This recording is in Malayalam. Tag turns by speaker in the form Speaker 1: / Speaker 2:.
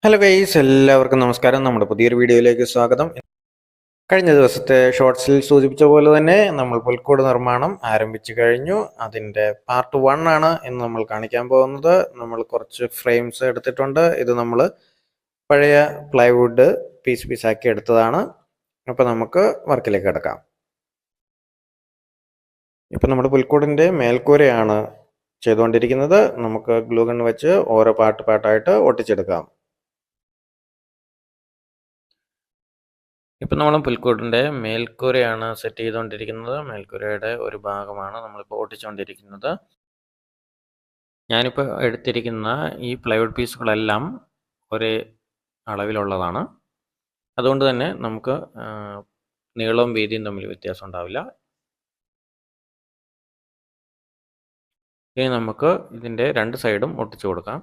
Speaker 1: ഹലോ ഗൈസ്, എല്ലാവർക്കും നമസ്കാരം. നമ്മുടെ പുതിയൊരു വീഡിയോയിലേക്ക് സ്വാഗതം. കഴിഞ്ഞ ദിവസത്തെ ഷോർട്സിൽ സൂചിപ്പിച്ച പോലെ തന്നെ നമ്മൾ പുൽക്കൂട് നിർമ്മാണം ആരംഭിച്ചു കഴിഞ്ഞു. അതിൻ്റെ പാർട്ട് 1 ആണ് ഇന്ന് നമ്മൾ കാണിക്കാൻ പോകുന്നത്. നമ്മൾ കുറച്ച് ഫ്രെയിംസ് എടുത്തിട്ടുണ്ട്. ഇത് നമ്മൾ പഴയ പ്ലൈവുഡ് പീസാക്കി എടുത്തതാണ്. അപ്പോൾ നമുക്ക് വർക്കിലേക്ക് കിടക്കാം. ഇപ്പം നമ്മുടെ പുൽക്കൂടിൻ്റെ മേൽക്കൂരയാണ് ചെയ്തുകൊണ്ടിരിക്കുന്നത്. നമുക്ക് ഗ്ലൂ ഗൺ വെച്ച് ഓരോ പാർട്ടായിട്ട് ഒട്ടിച്ചെടുക്കാം. ഇപ്പം നമ്മൾ പുൽക്കൂടിൻ്റെ മേൽക്കൂരയാണ് സെറ്റ് ചെയ്തുകൊണ്ടിരിക്കുന്നത്. മേൽക്കൂരയുടെ ഒരു ഭാഗമാണ് നമ്മളിപ്പോൾ ഒട്ടിച്ചുകൊണ്ടിരിക്കുന്നത്. ഞാനിപ്പോൾ എടുത്തിരിക്കുന്ന ഈ പ്ലൈവുഡ് പീസുകളെല്ലാം ഒരേ അളവിലുള്ളതാണ്. അതുകൊണ്ട് തന്നെ നമുക്ക് നീളവും വീതിയും തമ്മിൽ വ്യത്യാസം ഉണ്ടാവില്ല. ഇനി നമുക്ക് ഇതിൻ്റെ രണ്ട് സൈഡും ഒട്ടിച്ചു കൊടുക്കാം.